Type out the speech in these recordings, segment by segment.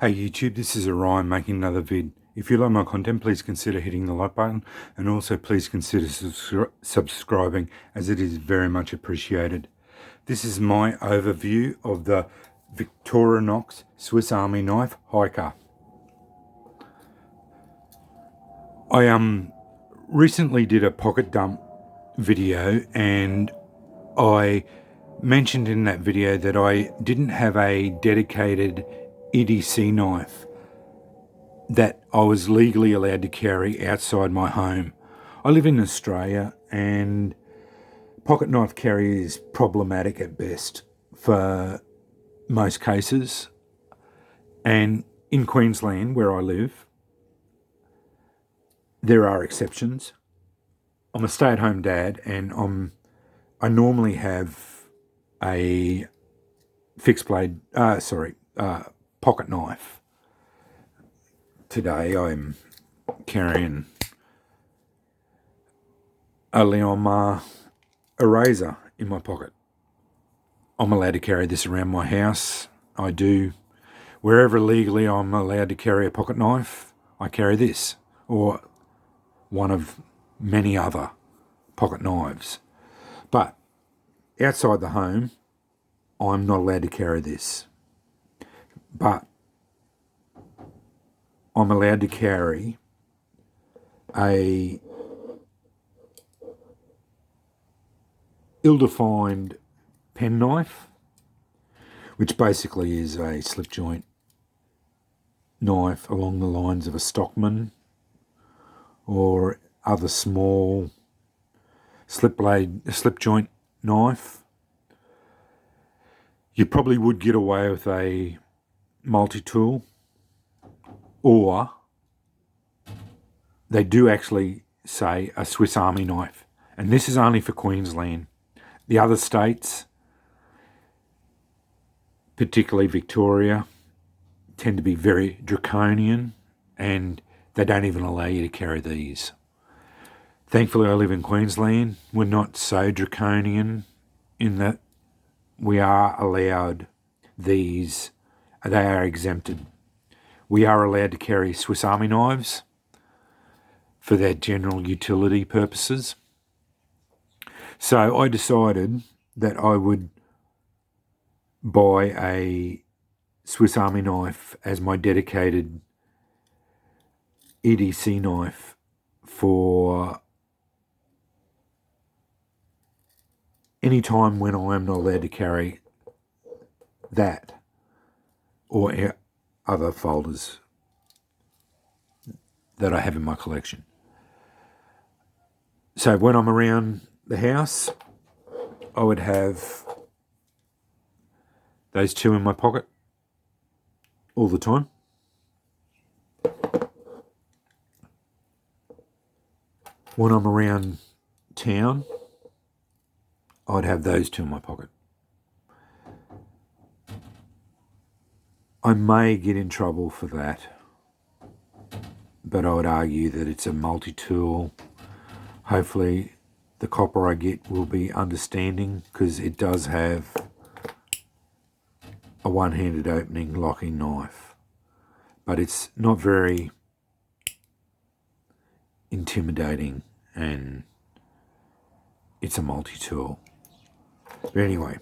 Hey YouTube, this is Orion making another vid. If you like my content, please consider hitting the like button and also please consider subscribing, as it is very much appreciated. This is my overview of the Victorinox Swiss Army knife hiker. I recently did a pocket dump video and I mentioned in that video that I didn't have a dedicated EDC knife that I was legally allowed to carry outside my home. I live in Australia and pocket knife carry is problematic at best for most cases. And in Queensland, where I live, there are exceptions. I'm a stay-at-home dad and I normally have a fixed blade, pocket knife. Today I'm carrying a Leon eraser in my pocket. I'm allowed to carry this around my house. I do. Wherever legally I'm allowed to carry a pocket knife, I carry this, or one of many other pocket knives. But outside the home, I'm not allowed to carry this. But I'm allowed to carry a ill-defined pen knife, which basically is a slip joint knife along the lines of a Stockman or other small slip joint knife. You probably would get away with a multi-tool, or they do actually say a Swiss Army knife, and this is only for Queensland. The other states, particularly Victoria, tend to be very draconian and they don't even allow you to carry these. Thankfully I live in Queensland. We're not so draconian in that we are allowed these, they are exempted. We are allowed to carry Swiss Army knives for their general utility purposes. So I decided that I would buy a Swiss Army knife as my dedicated EDC knife for any time when I am not allowed to carry that or other folders that I have in my collection. So when I'm around the house, I would have those two in my pocket all the time. When I'm around town, I'd have those two in my pocket. I may get in trouble for that, but I would argue that it's a multi-tool. Hopefully the copper I get will be understanding, because it does have a one-handed opening locking knife, but it's not very intimidating and it's a multi-tool. But anyway,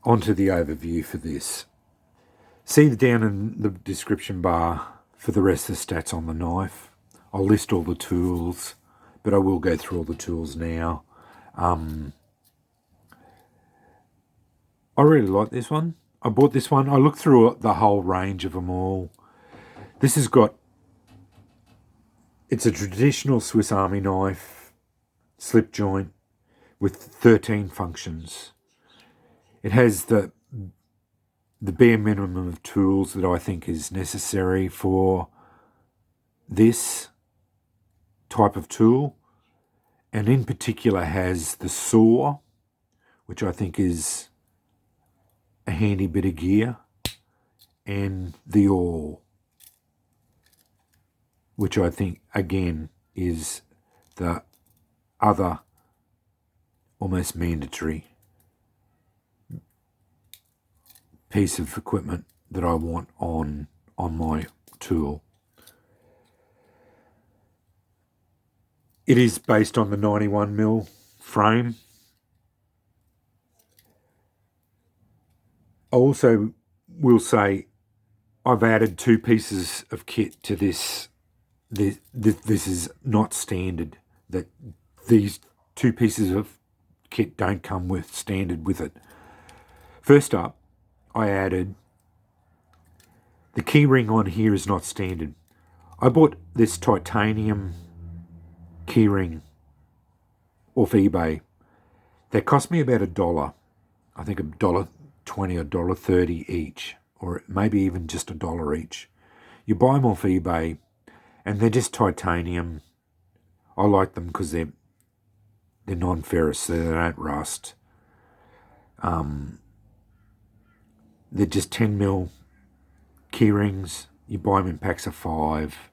onto the overview for this. See down in the description bar for the rest of the stats on the knife. I'll list all the tools, but I will go through all the tools now. I really like this one. I bought this one. I looked through the whole range of them all. This has got, it's a traditional Swiss Army knife, slip joint with 13 functions. It has the bare minimum of tools that I think is necessary for this type of tool, and in particular has the saw, which I think is a handy bit of gear, and the awl, which I think again is the other almost mandatory piece of equipment that I want on my tool. It is based on the 91mm frame. I also will say I've added 2 pieces of kit to this. This is not standard. That these 2 pieces of kit don't come with standard with it. First up, I added the keyring on here is not standard. I bought this titanium keyring off eBay. That cost me about $1. I think $1.20 or $1.30 each, or maybe even just $1 each. You buy them off eBay, and they're just titanium. I like them because they're non-ferrous, so they don't rust. They're just 10mm key rings. You buy them in packs of 5.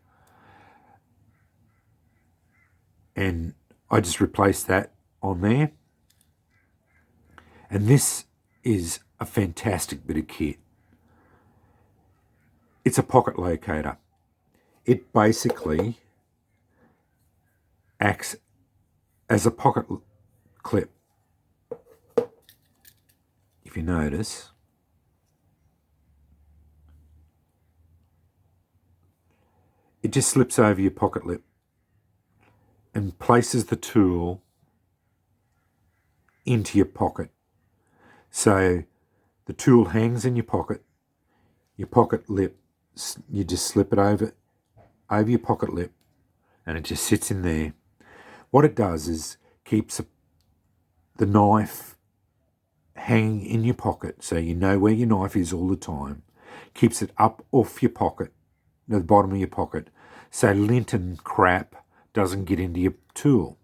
And I just replaced that on there. And this is a fantastic bit of kit. It's a pocket locator. It basically acts as a pocket clip. If you notice, it just slips over your pocket lip and places the tool into your pocket. So the tool hangs in your pocket lip, you just slip it over your pocket lip, and it just sits in there. What it does is keeps the knife hanging in your pocket, so you know where your knife is all the time. Keeps it up off your pocket, the bottom of your pocket, so lint and crap doesn't get into your tool.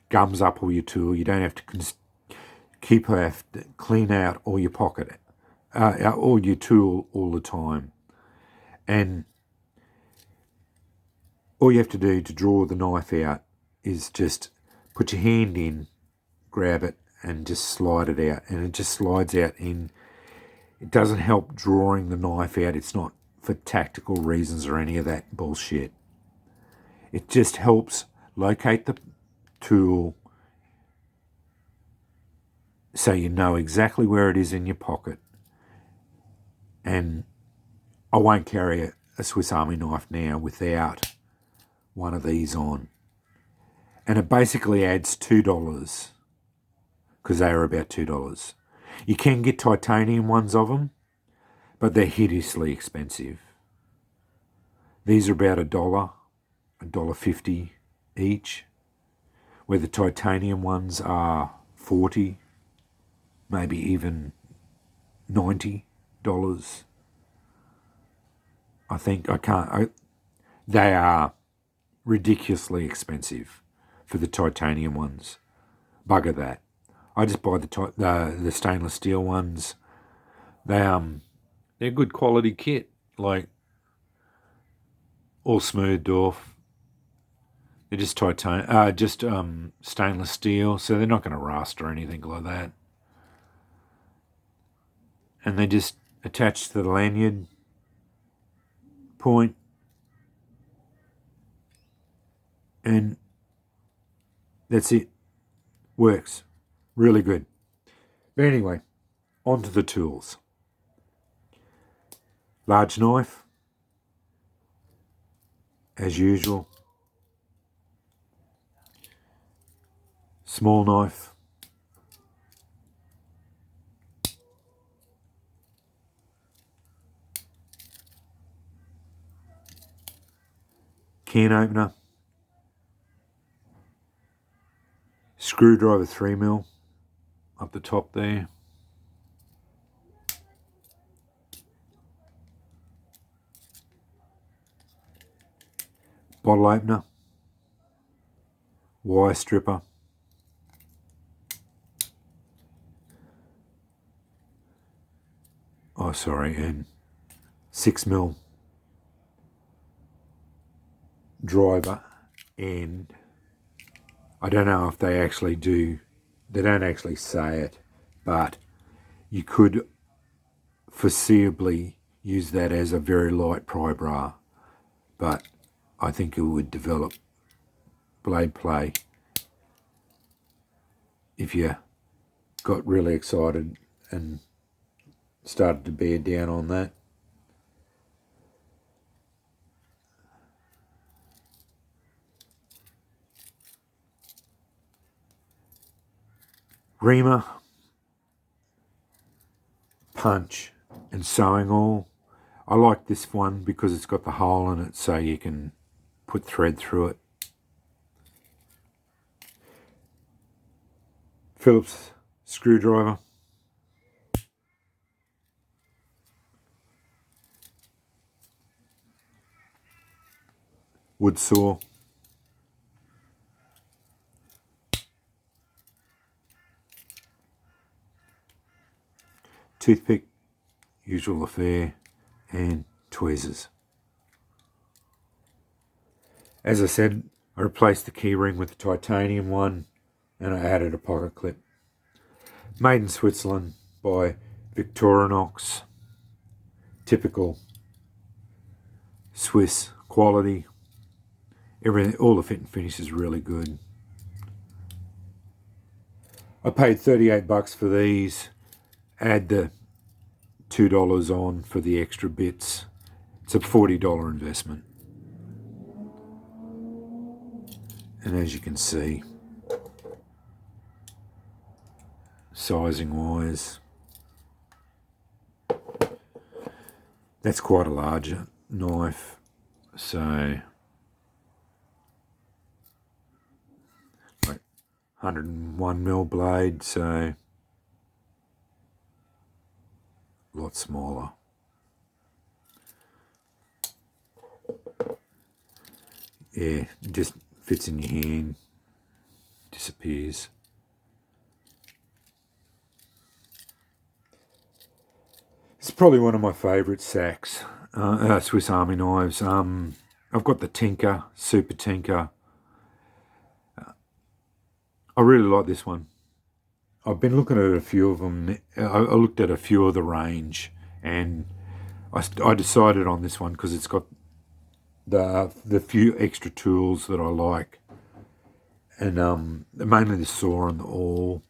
Gums up all your tool. You don't have to have to clean out all your pocket, all your tool all the time. And all you have to do to draw the knife out is just put your hand in, grab it, and just slide it out. And it just slides out in. It doesn't help drawing the knife out. It's not for tactical reasons or any of that bullshit. It just helps locate the tool so you know exactly where it is in your pocket. And I won't carry a Swiss Army knife now without one of these on. And it basically adds $2 because they are about $2. You can get titanium ones of them, but they're hideously expensive. These are about $1, $1.50 each, where the titanium ones are $40, maybe even $90. I think they are ridiculously expensive for the titanium ones. Bugger that. I just buy the stainless steel ones. They're good quality kit, like all smoothed off. They're just stainless steel, so they're not going to rust or anything like that. And they just attach to the lanyard point, and that's it. Works really good. But anyway, onto the tools. Large knife, as usual. Small knife. Can opener. Screwdriver 3mm up the top there. Bottle opener. Wire stripper. And 6mm driver, and I don't know if they actually do, they don't actually say it, but you could foreseeably use that as a very light pry bar, but I think it would develop blade play if you got really excited and started to bear down on that. Reamer, punch and sewing oil. I like this one because it's got the hole in it so you can put thread through it. Phillips screwdriver. Wood saw. Toothpick, usual affair, and tweezers. As I said, I replaced the keyring with the titanium one and I added a pocket clip. Made in Switzerland by Victorinox. Typical Swiss quality. Everything, all the fit and finish is really good. I paid $38 for these. Add the $2 on for the extra bits. It's a $40 investment. And as you can see, sizing wise, that's quite a larger knife. So, like 101mm blade, so a lot smaller. Yeah, it just fits in your hand, disappears. It's probably one of my favourite sacks, Swiss Army knives. I've got the Tinker, Super Tinker. I really like this one. I've been looking at a few of them. I looked at a few of the range, and I decided on this one because it's got the few extra tools that I like, and mainly the saw and the awl.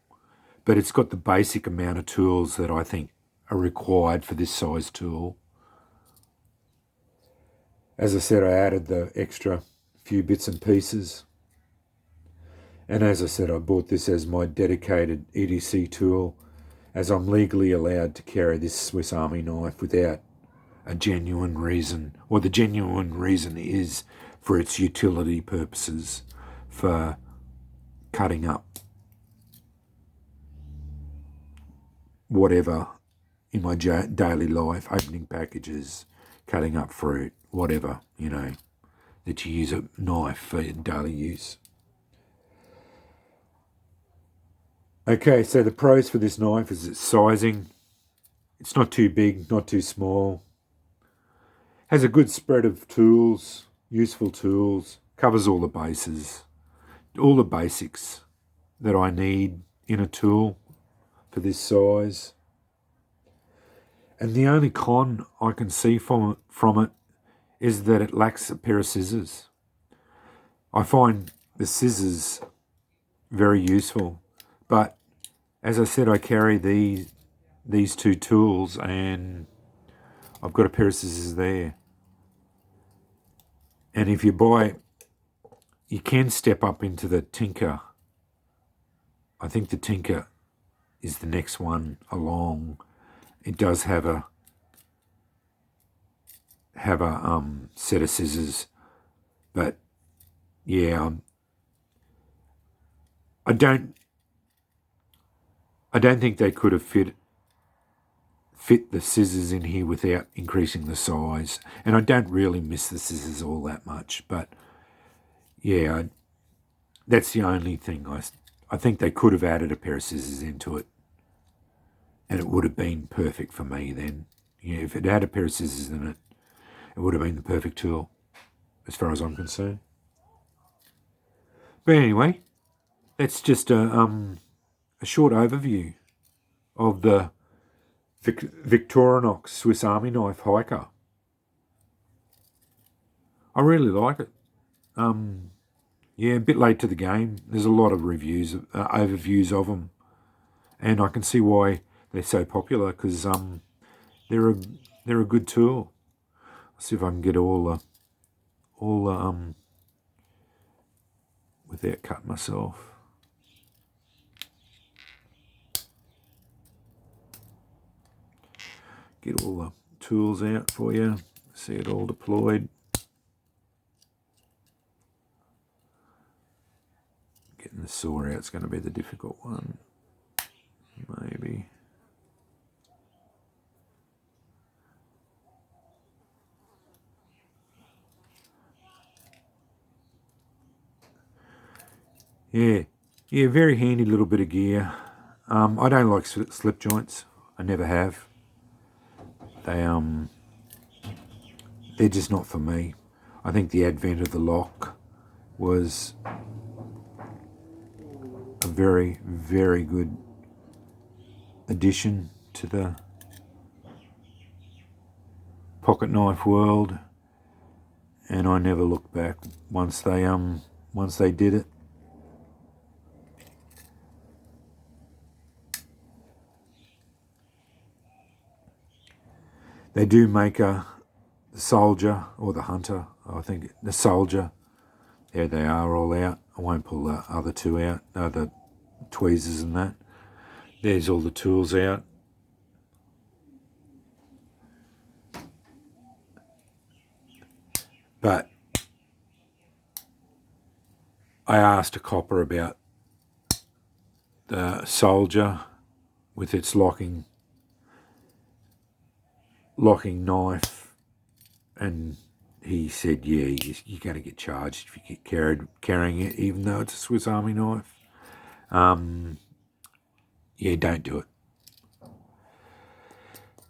But it's got the basic amount of tools that I think are required for this size tool. As I said, I added the extra few bits and pieces. And as I said, I bought this as my dedicated EDC tool, as I'm legally allowed to carry this Swiss Army knife without a genuine reason. Or the genuine reason is for its utility purposes, for cutting up whatever in my daily life, opening packages, cutting up fruit, whatever, you know, that you use a knife for daily use. Okay, so the pros for this knife is its sizing. It's not too big, not too small. Has a good spread of tools, useful tools, covers all the bases, all the basics that I need in a tool for this size. And the only con I can see from it is that it lacks a pair of scissors. I find the scissors very useful, but as I said, I carry these two tools and I've got a pair of scissors there. And if you can step up into the Tinker. I think the Tinker is the next one along. It does have a set of scissors, but yeah, I don't think they could have fit the scissors in here without increasing the size. And I don't really miss the scissors all that much, but yeah, that's the only thing. I think they could have added a pair of scissors into it, and it would have been perfect for me then. Yeah, if it had a pair of scissors in it, it would have been the perfect tool, as far as I'm concerned. But anyway, that's just a short overview of the Victorinox Swiss Army knife hiker. I really like it. Yeah, a bit late to the game. There's a lot of reviews, overviews of them, and I can see why they're so popular, because they're a good tool. Let's see if I can get all without cutting myself. Get all the tools out for you. See it all deployed. Getting the saw out is going to be the difficult one. Maybe. Yeah, very handy little bit of gear. I don't like slip joints. I never have. They're just not for me. I think the advent of the lock was a very, very good addition to the pocket knife world, and I never looked back once they did it. They do make the soldier or the hunter. I think the soldier. There they are, all out. I won't pull the other two out, the tweezers and that. There's all the tools out. But I asked a copper about the soldier with its locking knife, and he said, yeah, you're going to get charged if you get carrying it, even though it's a Swiss Army knife. Yeah, don't do it.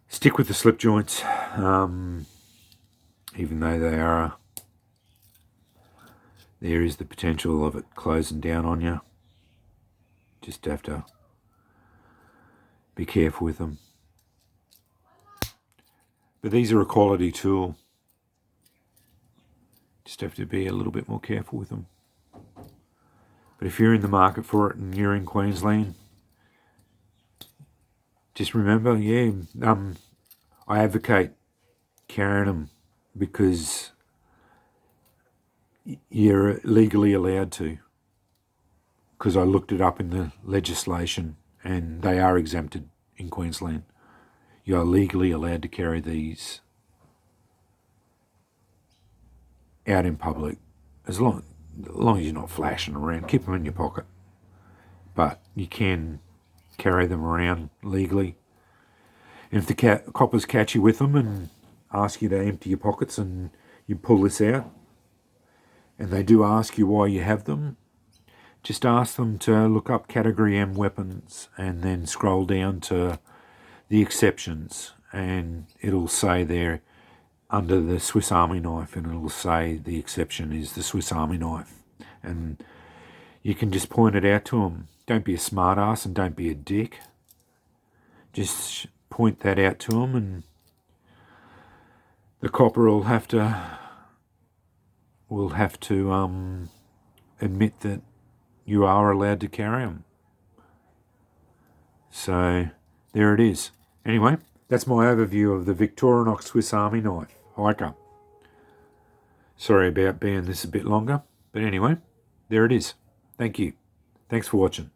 Stick with the slip joints, even though there is the potential of it closing down on you. Just have to be careful with them. But these are a quality tool. Just have to be a little bit more careful with them. But if you're in the market for it and you're in Queensland, just remember, I advocate carrying them because you're legally allowed to. Because I looked it up in the legislation and they are exempted in Queensland. You are legally allowed to carry these out in public, as long as you're not flashing around. Keep them in your pocket, but you can carry them around legally. And if the coppers catch you with them and ask you to empty your pockets and you pull this out, and they do ask you why you have them, just ask them to look up Category M weapons and then scroll down to the exceptions, and it'll say there under the Swiss Army knife, and it'll say the exception is the Swiss Army knife, and you can just point it out to them. Don't be a smart ass and don't be a dick. Just point that out to them, and the copper will have to admit that you are allowed to carry them. So there it is. Anyway, that's my overview of the Victorinox Swiss Army knife hiker. Sorry about being this a bit longer, but anyway, there it is. Thank you. Thanks for watching.